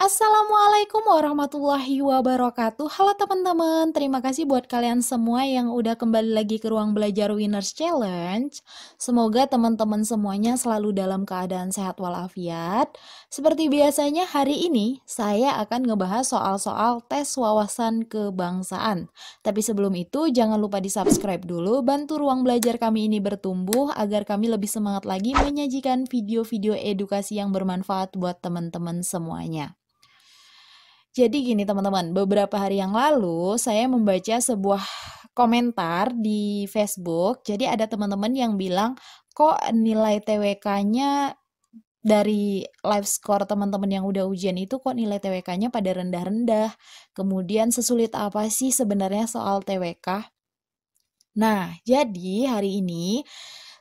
Assalamualaikum warahmatullahi wabarakatuh. Halo teman-teman, terima kasih buat kalian semua yang udah kembali lagi ke ruang belajar Winners Challenge. Semoga teman-teman semuanya selalu dalam keadaan sehat walafiat. Seperti biasanya hari ini saya akan ngebahas soal-soal tes wawasan kebangsaan. Tapi sebelum itu jangan lupa di-subscribe dulu, bantu ruang belajar kami ini bertumbuh agar kami lebih semangat lagi menyajikan video-video edukasi yang bermanfaat buat teman-teman semuanya. Jadi gini teman-teman, beberapa hari yang lalu saya membaca sebuah komentar di Facebook. Jadi ada teman-teman yang bilang, kok nilai TWK-nya dari live score teman-teman yang udah ujian itu kok nilai TWK-nya pada rendah-rendah. Kemudian sesulit apa sih sebenarnya soal TWK? Nah, jadi hari ini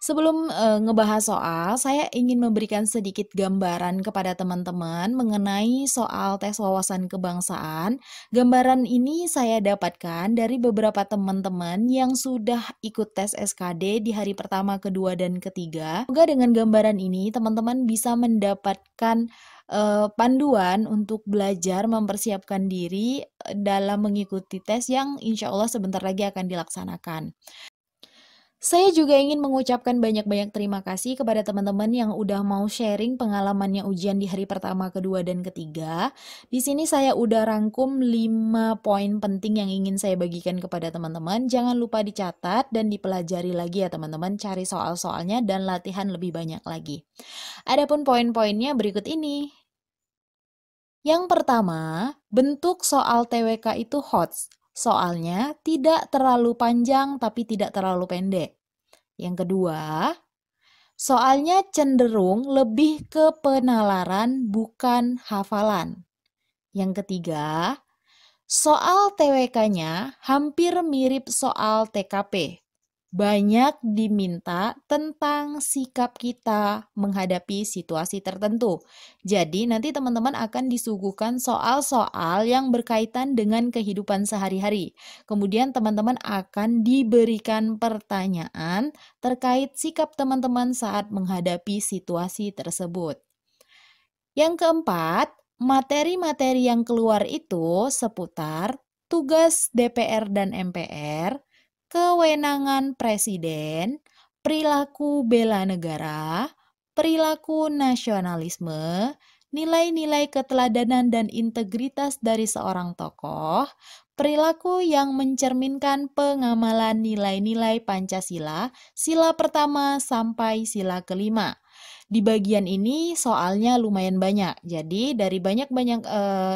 sebelum ngebahas soal, saya ingin memberikan sedikit gambaran kepada teman-teman mengenai soal tes wawasan kebangsaan. Gambaran ini saya dapatkan dari beberapa teman-teman yang sudah ikut tes SKD di hari pertama, kedua, dan ketiga. Semoga dengan gambaran ini teman-teman bisa mendapatkan panduan untuk belajar mempersiapkan diri dalam mengikuti tes yang insya Allah sebentar lagi akan dilaksanakan. Saya juga ingin mengucapkan banyak-banyak terima kasih kepada teman-teman yang udah mau sharing pengalamannya ujian di hari pertama, kedua, dan ketiga. Di sini saya udah rangkum 5 poin penting yang ingin saya bagikan kepada teman-teman. Jangan lupa dicatat dan dipelajari lagi ya teman-teman, cari soal-soalnya dan latihan lebih banyak lagi. Adapun poin-poinnya berikut ini. Yang pertama, bentuk soal TWK itu HOTS. Soalnya tidak terlalu panjang tapi tidak terlalu pendek. Yang kedua, soalnya cenderung lebih ke penalaran bukan hafalan. Yang ketiga, soal TWK-nya hampir mirip soal TKP. Banyak diminta tentang sikap kita menghadapi situasi tertentu. Jadi nanti teman-teman akan disuguhkan soal-soal yang berkaitan dengan kehidupan sehari-hari. Kemudian teman-teman akan diberikan pertanyaan terkait sikap teman-teman saat menghadapi situasi tersebut. Yang keempat, materi-materi yang keluar itu seputar tugas DPR dan MPR, kewenangan presiden, perilaku bela negara, perilaku nasionalisme, nilai-nilai keteladanan dan integritas dari seorang tokoh, perilaku yang mencerminkan pengamalan nilai-nilai Pancasila, sila pertama sampai sila kelima. Di bagian ini soalnya lumayan banyak. Jadi dari banyak-banyak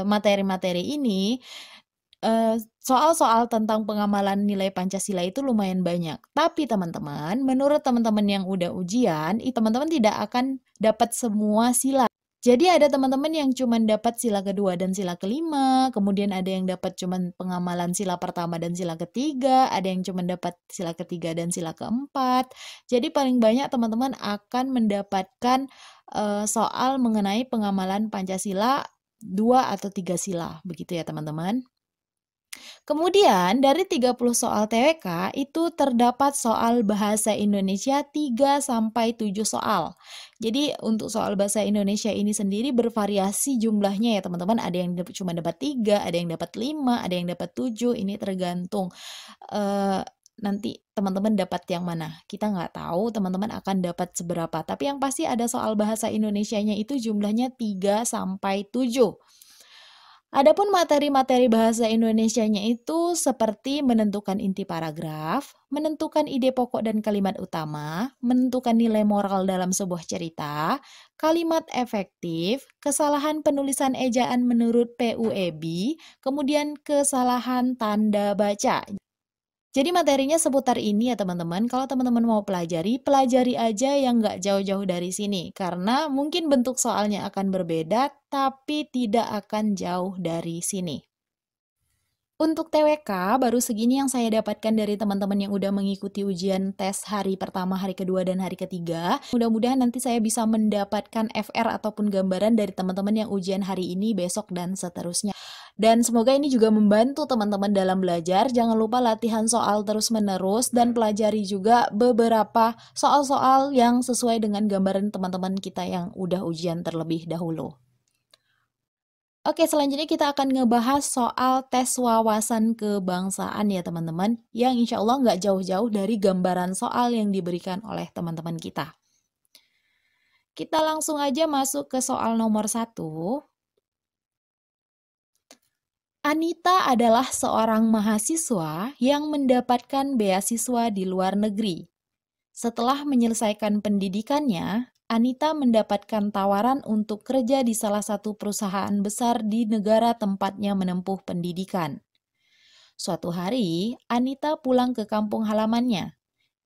materi-materi ini, soal-soal tentang pengamalan nilai Pancasila itu lumayan banyak. Tapi teman-teman, menurut teman-teman yang udah ujian, teman-teman tidak akan dapat semua sila. Jadi ada teman-teman yang cuma dapat sila kedua dan sila kelima, kemudian ada yang dapat cuma pengamalan sila pertama dan sila ketiga, ada yang cuma dapat sila ketiga dan sila keempat. Jadi paling banyak teman-teman akan mendapatkan soal mengenai pengamalan Pancasila 2 atau 3 sila, begitu ya teman-teman. Kemudian dari 30 soal TWK itu terdapat soal bahasa Indonesia 3 sampai 7 soal. Jadi untuk soal bahasa Indonesia ini sendiri bervariasi jumlahnya ya teman-teman. Ada yang cuma dapat 3, ada yang dapat 5, ada yang dapat 7. Ini tergantung nanti teman-teman dapat yang mana. Kita nggak tahu teman-teman akan dapat seberapa. Tapi yang pasti ada soal bahasa Indonesianya itu jumlahnya 3 sampai 7. Adapun materi-materi bahasa Indonesianya itu seperti menentukan inti paragraf, menentukan ide pokok dan kalimat utama, menentukan nilai moral dalam sebuah cerita, kalimat efektif, kesalahan penulisan ejaan menurut PUEB, kemudian kesalahan tanda baca. Jadi materinya seputar ini ya teman-teman. Kalau teman-teman mau pelajari, pelajari aja yang nggak jauh-jauh dari sini. Karena mungkin bentuk soalnya akan berbeda, tapi tidak akan jauh dari sini. Untuk TWK, baru segini yang saya dapatkan dari teman-teman yang udah mengikuti ujian tes hari pertama, hari kedua, dan hari ketiga. Mudah-mudahan nanti saya bisa mendapatkan FR ataupun gambaran dari teman-teman yang ujian hari ini, besok, dan seterusnya. Dan semoga ini juga membantu teman-teman dalam belajar. Jangan lupa latihan soal terus-menerus dan pelajari juga beberapa soal-soal yang sesuai dengan gambaran teman-teman kita yang udah ujian terlebih dahulu. Oke, selanjutnya kita akan ngebahas soal tes wawasan kebangsaan ya teman-teman, yang insya Allah nggak jauh-jauh dari gambaran soal yang diberikan oleh teman-teman kita. Kita langsung aja masuk ke soal nomor 1. Anita adalah seorang mahasiswa yang mendapatkan beasiswa di luar negeri. Setelah menyelesaikan pendidikannya, Anita mendapatkan tawaran untuk kerja di salah satu perusahaan besar di negara tempatnya menempuh pendidikan. Suatu hari, Anita pulang ke kampung halamannya.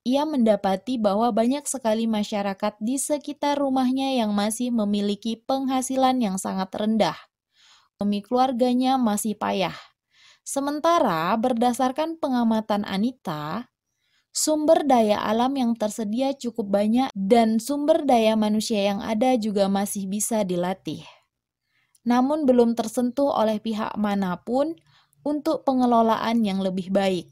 Ia mendapati bahwa banyak sekali masyarakat di sekitar rumahnya yang masih memiliki penghasilan yang sangat rendah. Ekonomi keluarganya masih payah. Sementara berdasarkan pengamatan Anita, sumber daya alam yang tersedia cukup banyak dan sumber daya manusia yang ada juga masih bisa dilatih. Namun belum tersentuh oleh pihak manapun untuk pengelolaan yang lebih baik.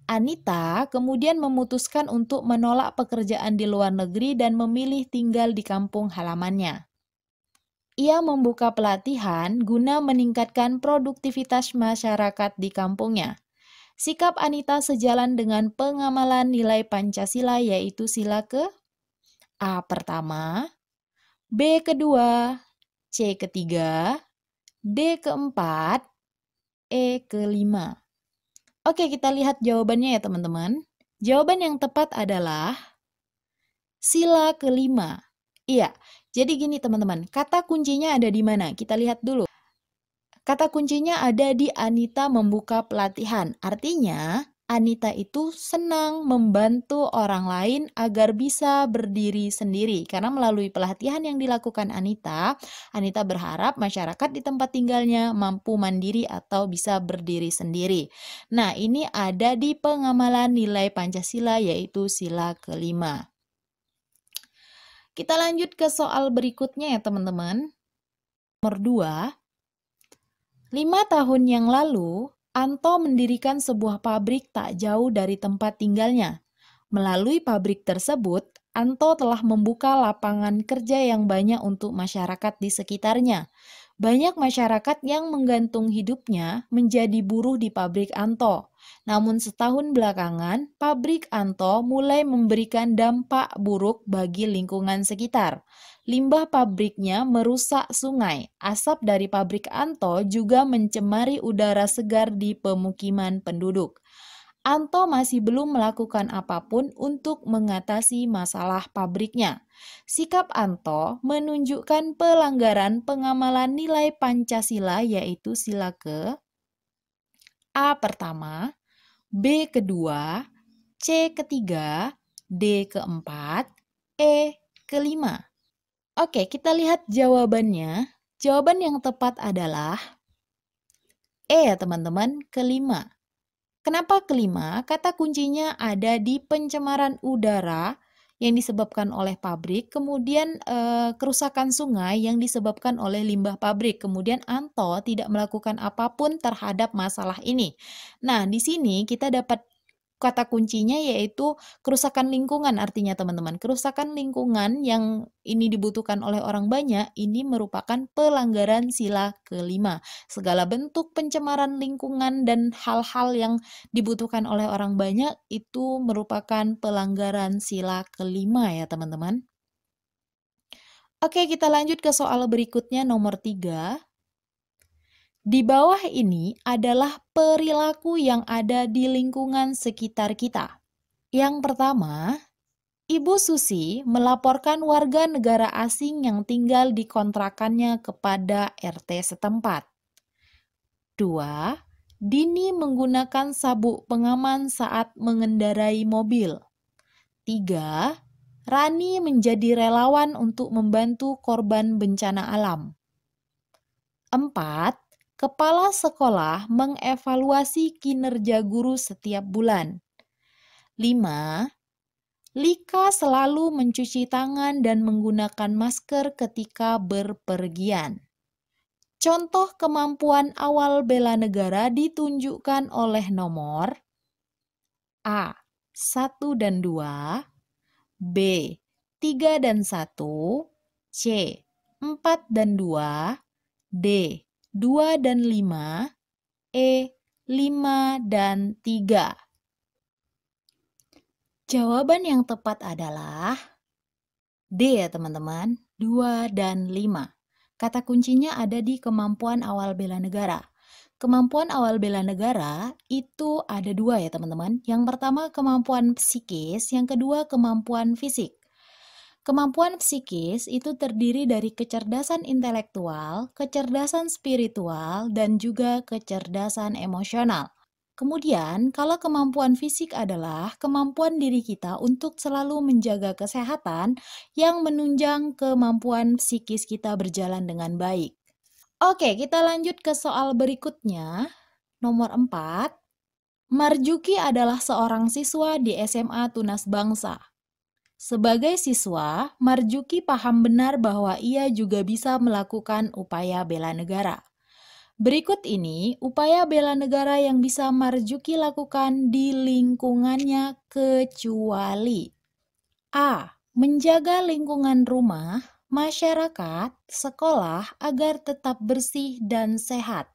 Anita kemudian memutuskan untuk menolak pekerjaan di luar negeri dan memilih tinggal di kampung halamannya. Ia membuka pelatihan guna meningkatkan produktivitas masyarakat di kampungnya. Sikap Anita sejalan dengan pengamalan nilai Pancasila, yaitu sila ke A pertama, B kedua, C ketiga, D keempat, E kelima. Oke, kita lihat jawabannya ya teman-teman. Jawaban yang tepat adalah sila kelima. Iya, jadi gini teman-teman, kata kuncinya ada di mana? Kita lihat dulu. Kata kuncinya ada di Anita membuka pelatihan. Artinya, Anita itu senang membantu orang lain agar bisa berdiri sendiri. Karena melalui pelatihan yang dilakukan Anita berharap masyarakat di tempat tinggalnya mampu mandiri atau bisa berdiri sendiri. Nah, ini ada di pengamalan nilai Pancasila, yaitu sila kelima. Kita lanjut ke soal berikutnya ya teman-teman. Nomor 2. 5 tahun yang lalu, Anto mendirikan sebuah pabrik tak jauh dari tempat tinggalnya. Melalui pabrik tersebut, Anto telah membuka lapangan kerja yang banyak untuk masyarakat di sekitarnya. Banyak masyarakat yang menggantung hidupnya menjadi buruh di pabrik Anto. Namun setahun belakangan, pabrik Anto mulai memberikan dampak buruk bagi lingkungan sekitar. Limbah pabriknya merusak sungai. Asap dari pabrik Anto juga mencemari udara segar di pemukiman penduduk. Anto masih belum melakukan apapun untuk mengatasi masalah pabriknya. Sikap Anto menunjukkan pelanggaran pengamalan nilai Pancasila, yaitu sila ke A pertama, B kedua, C ketiga, D keempat, E kelima. Oke, kita lihat jawabannya. Jawaban yang tepat adalah E ya teman-teman, kelima. Kenapa kelima? Kata kuncinya ada di pencemaran udara yang disebabkan oleh pabrik, kemudian kerusakan sungai yang disebabkan oleh limbah pabrik. Kemudian Anto tidak melakukan apapun terhadap masalah ini. Nah, di sini kita dapat kata kuncinya yaitu kerusakan lingkungan, artinya teman-teman. Kerusakan lingkungan yang ini dibutuhkan oleh orang banyak, ini merupakan pelanggaran sila kelima. Segala bentuk pencemaran lingkungan dan hal-hal yang dibutuhkan oleh orang banyak itu merupakan pelanggaran sila kelima ya teman-teman. Oke, kita lanjut ke soal berikutnya nomor 3. Di bawah ini adalah perilaku yang ada di lingkungan sekitar kita. Yang pertama, Ibu Susi melaporkan warga negara asing yang tinggal di kontrakannya kepada RT setempat. 2. Dini menggunakan sabuk pengaman saat mengendarai mobil. 3. Rani menjadi relawan untuk membantu korban bencana alam. 4. Kepala sekolah mengevaluasi kinerja guru setiap bulan. 5. Lika selalu mencuci tangan dan menggunakan masker ketika berpergian. Contoh kemampuan awal bela negara ditunjukkan oleh nomor A. 1 dan 2, B. 3 dan 1, C. 4 dan 2, D. 2 dan 5, E. 5 dan 3. Jawaban yang tepat adalah D ya teman-teman, 2 dan 5. Kata kuncinya ada di kemampuan awal bela negara. Kemampuan awal bela negara itu ada 2 ya teman-teman. Yang pertama kemampuan psikis, yang kedua kemampuan fisik. Kemampuan psikis itu terdiri dari kecerdasan intelektual, kecerdasan spiritual, dan juga kecerdasan emosional. Kemudian, kalau kemampuan fisik adalah kemampuan diri kita untuk selalu menjaga kesehatan yang menunjang kemampuan psikis kita berjalan dengan baik. Oke, kita lanjut ke soal berikutnya. Nomor 4. Marjuki adalah seorang siswa di SMA Tunas Bangsa. Sebagai siswa, Marjuki paham benar bahwa ia juga bisa melakukan upaya bela negara. Berikut ini upaya bela negara yang bisa Marjuki lakukan di lingkungannya kecuali A. Menjaga lingkungan rumah, masyarakat, sekolah agar tetap bersih dan sehat.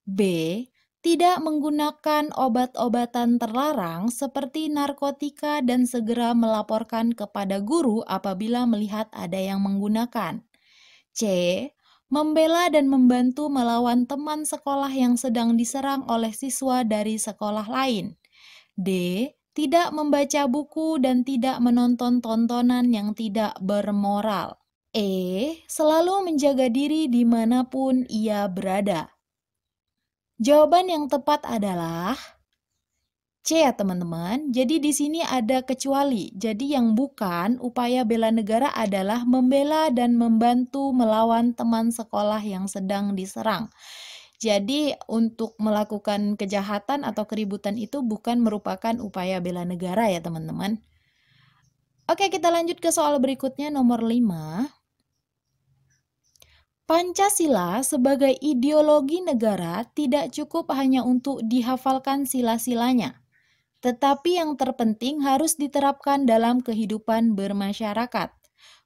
B. Tidak menggunakan obat-obatan terlarang seperti narkotika dan segera melaporkan kepada guru apabila melihat ada yang menggunakan. C. Membela dan membantu melawan teman sekolah yang sedang diserang oleh siswa dari sekolah lain. D. Tidak membaca buku dan tidak menonton tontonan yang tidak bermoral. E. Selalu menjaga diri dimanapun ia berada. Jawaban yang tepat adalah C ya teman-teman. Jadi di sini ada kecuali. Jadi yang bukan upaya bela negara adalah membela dan membantu melawan teman sekolah yang sedang diserang. Jadi untuk melakukan kejahatan atau keributan itu bukan merupakan upaya bela negara ya teman-teman. Oke, kita lanjut ke soal berikutnya nomor 5. Pancasila sebagai ideologi negara tidak cukup hanya untuk dihafalkan sila-silanya, tetapi yang terpenting harus diterapkan dalam kehidupan bermasyarakat,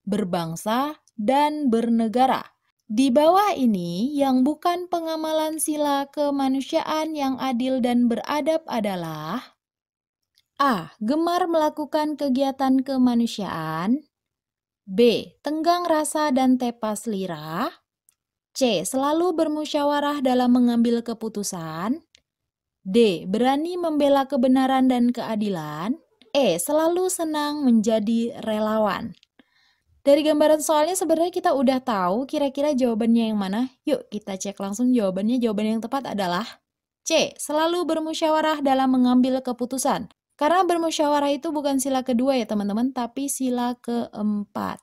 berbangsa, dan bernegara. Di bawah ini, yang bukan pengamalan sila kemanusiaan yang adil dan beradab adalah A. Gemar melakukan kegiatan kemanusiaan, B. Tenggang rasa dan tepas lirah, C. Selalu bermusyawarah dalam mengambil keputusan. D. Berani membela kebenaran dan keadilan. E. Selalu senang menjadi relawan. Dari gambaran soalnya sebenarnya kita udah tahu kira-kira jawabannya yang mana. Yuk kita cek langsung jawabannya. Jawaban yang tepat adalah C. Selalu bermusyawarah dalam mengambil keputusan. Karena bermusyawarah itu bukan sila kedua ya teman-teman, tapi sila keempat.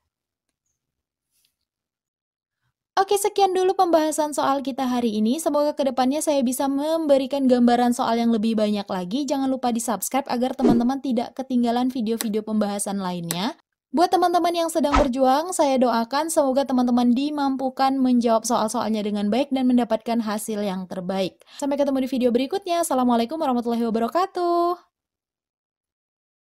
Oke, sekian dulu pembahasan soal kita hari ini. Semoga kedepannya saya bisa memberikan gambaran soal yang lebih banyak lagi. Jangan lupa di-subscribe agar teman-teman tidak ketinggalan video-video pembahasan lainnya. Buat teman-teman yang sedang berjuang, saya doakan semoga teman-teman dimampukan menjawab soal-soalnya dengan baik dan mendapatkan hasil yang terbaik. Sampai ketemu di video berikutnya. Assalamualaikum warahmatullahi wabarakatuh.